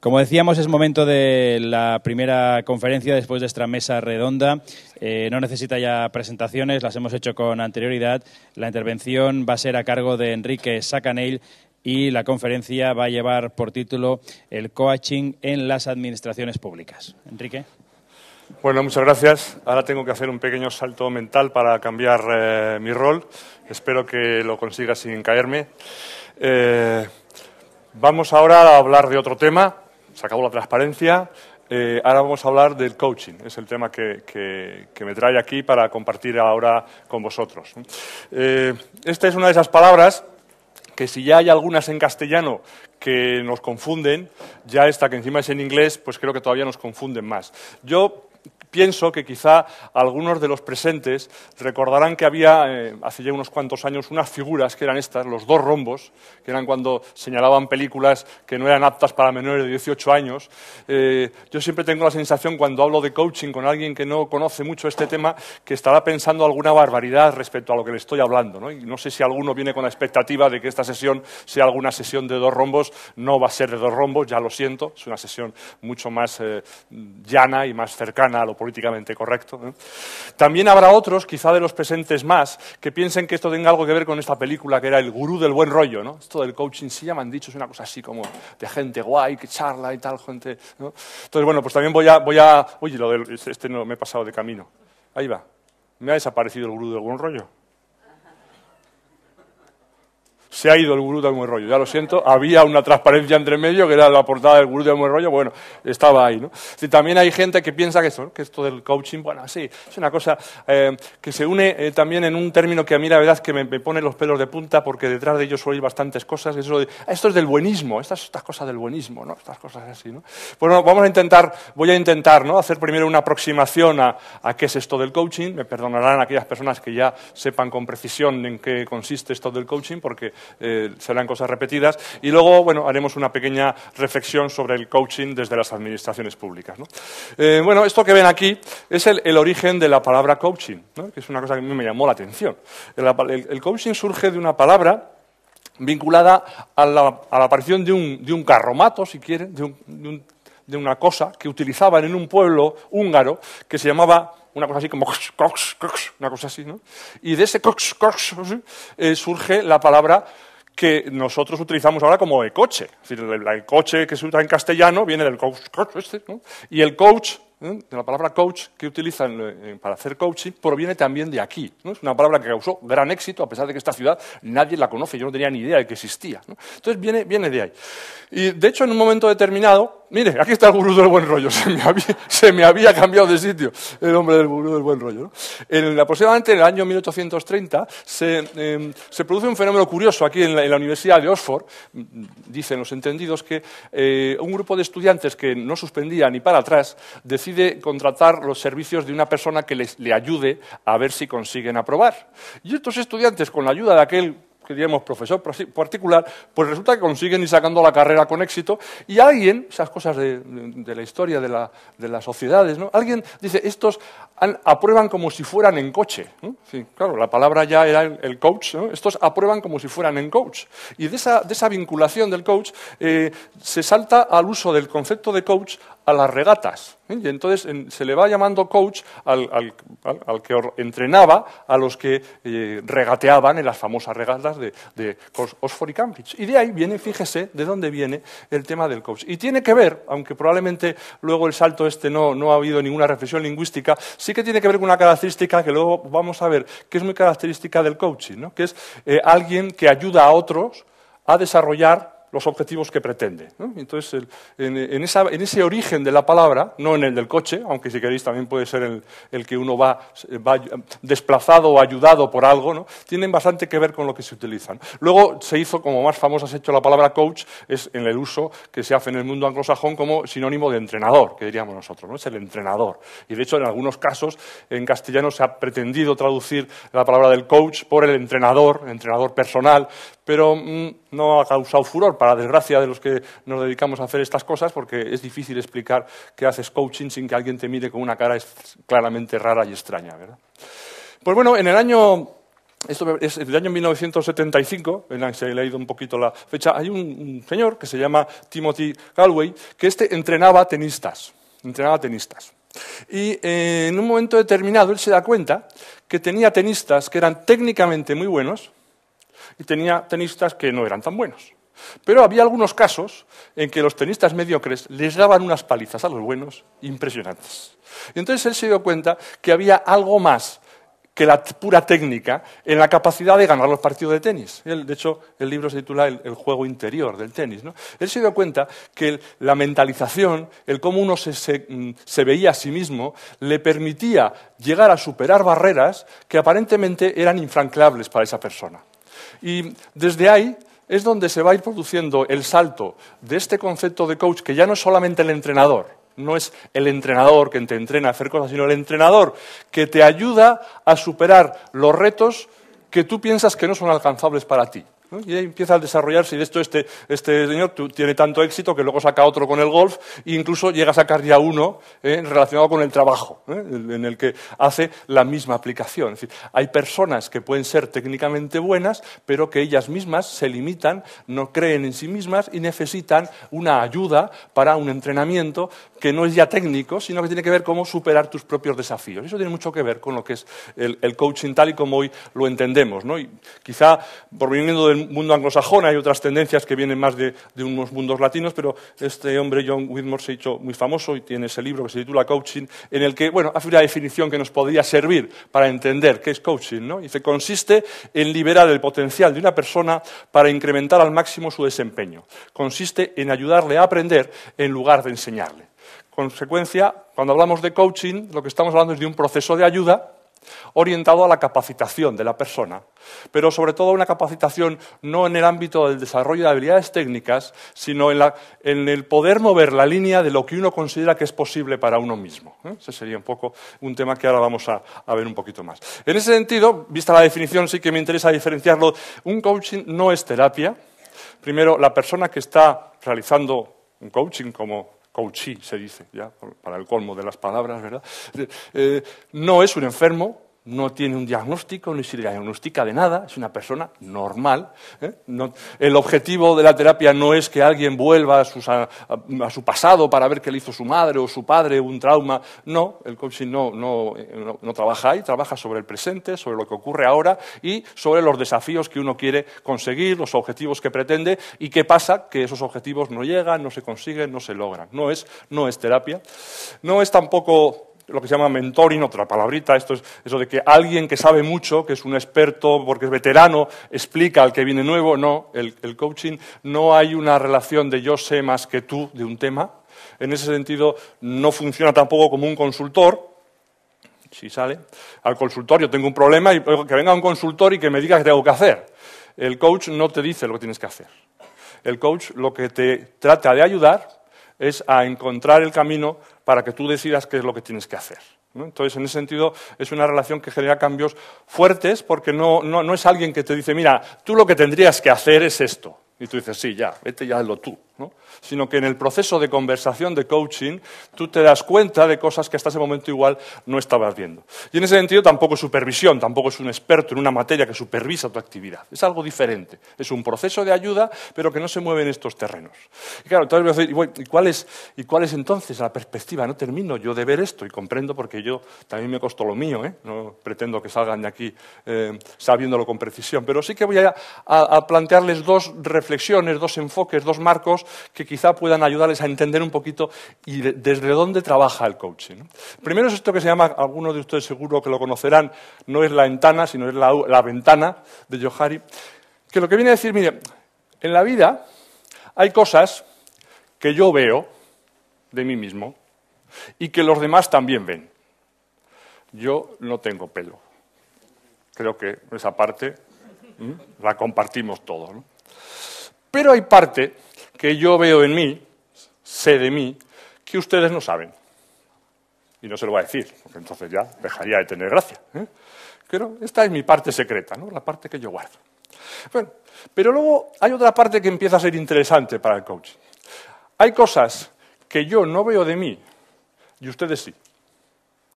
Como decíamos, es momento de la primera conferencia después de esta mesa redonda. No necesita ya presentaciones, las hemos hecho con anterioridad. La intervención va a ser a cargo de Enrique Sacanell y la conferencia va a llevar por título El coaching en las administraciones públicas. Enrique. Bueno, muchas gracias. Ahora tengo que hacer un pequeño salto mental para cambiar mi rol. Espero que lo consiga sin caerme. Vamos ahora a hablar de otro tema. Se acabó la transparencia. Ahora vamos a hablar del coaching. Es el tema que me trae aquí para compartir ahora con vosotros. Esta es una de esas palabras que si ya hay algunas en castellano que nos confunden, ya esta que encima es en inglés, pues creo que todavía nos confunden más. Yo pienso que quizá algunos de los presentes recordarán que había, hace ya unos cuantos años, unas figuras que eran estas, los dos rombos, que eran cuando señalaban películas que no eran aptas para menores de 18 años. Yo siempre tengo la sensación, cuando hablo de coaching con alguien que no conoce mucho este tema, que estará pensando alguna barbaridad respecto a lo que le estoy hablando, ¿no? Y no sé si alguno viene con la expectativa de que esta sesión sea alguna sesión de dos rombos. No va a ser de dos rombos, ya lo siento, es una sesión mucho más llana y más cercana a lo políticamente correcto, ¿eh? También habrá otros, quizá de los presentes más, que piensen que esto tenga algo que ver con esta película que era El gurú del buen rollo, ¿no? Esto del coaching, sí, ya me han dicho, es una cosa así como de gente guay, que charla y tal, gente, ¿no? Entonces, bueno, pues también voy a... Oye, este no, me he pasado de camino. Ahí va. Me ha desaparecido el gurú del buen rollo. Se ha ido el gurú del buen rollo, ya lo siento. Había una transparencia entre medio, que era la portada del gurú del buen rollo, bueno, estaba ahí, ¿no? Y también hay gente que piensa que esto del coaching, bueno, sí, es una cosa que se une también en un término que a mí la verdad es que me pone los pelos de punta, porque detrás de ello suele ir bastantes cosas, esto es del buenismo, estas cosas del buenismo, ¿no? Estas cosas así, ¿no? Bueno, voy a intentar, ¿no?, hacer primero una aproximación a qué es esto del coaching. Me perdonarán aquellas personas que ya sepan con precisión en qué consiste esto del coaching, porque serán cosas repetidas, y luego, bueno, haremos una pequeña reflexión sobre el coaching desde las administraciones públicas, ¿no? Bueno, esto que ven aquí es el origen de la palabra coaching, ¿no?, que es una cosa que a mí me llamó la atención. El coaching surge de una palabra vinculada a la aparición de un carromato, si quieren, de una cosa que utilizaban en un pueblo húngaro que se llamaba una cosa así como cox, una cosa así, ¿no? Y de ese cox surge la palabra que nosotros utilizamos ahora como de coche. Es decir, el coche que se usa en castellano viene del coach, ¿no? Y el coach, de la palabra coach que utilizan para hacer coaching, proviene también de aquí, ¿no? Es una palabra que causó gran éxito, a pesar de que esta ciudad nadie la conoce, yo no tenía ni idea de que existía, ¿no? Entonces viene de ahí. Y de hecho, en un momento determinado, mire, aquí está el gurú del buen rollo, se me había cambiado de sitio el hombre del gurú del buen rollo, ¿no? Aproximadamente en el año 1830 se produce un fenómeno curioso aquí en la Universidad de Oxford. Dicen los entendidos que un grupo de estudiantes que no suspendía ni para atrás decide contratar los servicios de una persona que le ayude a ver si consiguen aprobar. Y estos estudiantes, con la ayuda de aquel, que diríamos, profesor particular, pues resulta que consiguen ir sacando la carrera con éxito, y alguien, esas cosas de la historia de las sociedades, ¿no?, alguien dice, estos aprueban como si fueran en coche, ¿no? Sí, claro, la palabra ya era el coach, ¿no? Estos aprueban como si fueran en coach. Y de esa vinculación del coach se salta al uso del concepto de coach a las regatas, ¿eh? Y entonces se le va llamando coach al que entrenaba a los que regateaban en las famosas regatas de Oxford y Cambridge. Y de ahí viene, fíjese, de dónde viene el tema del coach. Y tiene que ver, aunque probablemente luego el salto no ha habido ninguna reflexión lingüística, sí que tiene que ver con una característica que luego vamos a ver, que es muy característica del coaching, ¿no?, que es alguien que ayuda a otros a desarrollar los objetivos que pretende, ¿no? Entonces, en ese origen de la palabra, no en el del coche, aunque si queréis también puede ser el que uno va desplazado o ayudado por algo, ¿no?, tienen bastante que ver con lo que se utilizan. Luego se hizo, como más famosa se ha hecho la palabra coach, es en el uso que se hace en el mundo anglosajón como sinónimo de entrenador, que diríamos nosotros, ¿no? Es el entrenador. Y de hecho, en algunos casos, en castellano se ha pretendido traducir la palabra del coach por el entrenador personal, pero no ha causado furor, para desgracia de los que nos dedicamos a hacer estas cosas, porque es difícil explicar que haces coaching sin que alguien te mire con una cara claramente rara y extraña, ¿verdad? Pues bueno, en el año esto es del año 1975, se he leído un poquito la fecha, hay un señor que se llama Timothy Galway, que entrenaba tenistas. Y en un momento determinado él se da cuenta que tenía tenistas que eran técnicamente muy buenos y tenía tenistas que no eran tan buenos. Pero había algunos casos en que los tenistas mediocres les daban unas palizas a los buenos impresionantes. Y entonces él se dio cuenta que había algo más que la pura técnica en la capacidad de ganar los partidos de tenis. De hecho, el libro se titula El juego interior del tenis, ¿no? Él se dio cuenta que la mentalización, el cómo uno se veía a sí mismo, le permitía llegar a superar barreras que aparentemente eran infranqueables para esa persona. Y desde ahí es donde se va a ir produciendo el salto de este concepto de coach, que ya no es solamente el entrenador, no es el entrenador que te entrena a hacer cosas, sino el entrenador que te ayuda a superar los retos que tú piensas que no son alcanzables para ti, ¿no? Y ahí empieza a desarrollarse, y de esto este señor tiene tanto éxito que luego saca otro con el golf e incluso llega a sacar ya uno relacionado con el trabajo, en el que hace la misma aplicación. Es decir, hay personas que pueden ser técnicamente buenas, pero que ellas mismas se limitan, no creen en sí mismas y necesitan una ayuda para un entrenamiento que no es ya técnico, sino que tiene que ver cómo superar tus propios desafíos. Eso tiene mucho que ver con lo que es el coaching tal y como hoy lo entendemos, ¿no? Y quizá, por viniendo del mundo anglosajón, hay otras tendencias que vienen más de unos mundos latinos, pero este hombre, John Whitmore, se ha hecho muy famoso y tiene ese libro que se titula Coaching, en el que, bueno, hace una definición que nos podría servir para entender qué es coaching, ¿no? Dice, consiste en liberar el potencial de una persona para incrementar al máximo su desempeño. Consiste en ayudarle a aprender en lugar de enseñarle. Consecuencia, cuando hablamos de coaching, lo que estamos hablando es de un proceso de ayuda orientado a la capacitación de la persona, pero sobre todo una capacitación no en el ámbito del desarrollo de habilidades técnicas, sino en el poder mover la línea de lo que uno considera que es posible para uno mismo. Ese sería un poco un tema que ahora vamos a ver un poquito más. En ese sentido, vista la definición, sí que me interesa diferenciarlo. Un coaching no es terapia. Primero, la persona que está realizando un coaching como coachee, se dice, ya, para el colmo de las palabras, ¿verdad? No es un enfermo, no tiene un diagnóstico, no se diagnostica de nada, es una persona normal. El objetivo de la terapia no es que alguien vuelva a su pasado para ver qué le hizo su madre o su padre, un trauma. No, el coaching no trabaja ahí, trabaja sobre el presente, sobre lo que ocurre ahora y sobre los desafíos que uno quiere conseguir, los objetivos que pretende y qué pasa, que esos objetivos no llegan, no se consiguen, no se logran. No es terapia, no es tampoco lo que se llama mentoring, otra palabrita, esto es eso de que alguien que sabe mucho, que es un experto porque es veterano, explica al que viene nuevo. No, el coaching no hay una relación de yo sé más que tú de un tema. En ese sentido no funciona tampoco como un consultor. Si sale al consultorio, tengo un problema y que venga un consultor y que me diga qué tengo que hacer. El coach no te dice lo que tienes que hacer. El coach lo que te trata de ayudar es a encontrar el camino para que tú decidas qué es lo que tienes que hacer, ¿no? Entonces, en ese sentido, es una relación que genera cambios fuertes porque no es alguien que te dice, mira, tú lo que tendrías que hacer es esto. Y tú dices, sí, ya, vete ya hazlo tú, ¿no? Sino que en el proceso de conversación, de coaching, tú te das cuenta de cosas que hasta ese momento igual no estabas viendo. Y en ese sentido tampoco es supervisión, tampoco es un experto en una materia que supervisa tu actividad. Es algo diferente. Es un proceso de ayuda, pero que no se mueve en estos terrenos. Y claro, entonces voy a decir, ¿y cuál es entonces la perspectiva? No termino yo de ver esto y comprendo porque yo también me costó lo mío, ¿eh? No pretendo que salgan de aquí sabiéndolo con precisión, pero sí que voy a plantearles dos reflexiones, dos enfoques, dos marcos que quizá puedan ayudarles a entender un poquito y desde dónde trabaja el coaching, ¿no? Primero es esto que se llama, algunos de ustedes seguro que lo conocerán, no es la ventana, sino es la ventana de Johari, que lo que viene a decir, mire, en la vida hay cosas que yo veo de mí mismo y que los demás también ven. Yo no tengo pelo. Creo que esa parte la compartimos todos, ¿no? Pero hay parte que yo veo en mí, sé de mí, que ustedes no saben. Y no se lo voy a decir, porque entonces ya dejaría de tener gracia, ¿eh? Pero esta es mi parte secreta, ¿no? La parte que yo guardo. Bueno, pero luego hay otra parte que empieza a ser interesante para el coaching. Hay cosas que yo no veo de mí y ustedes sí.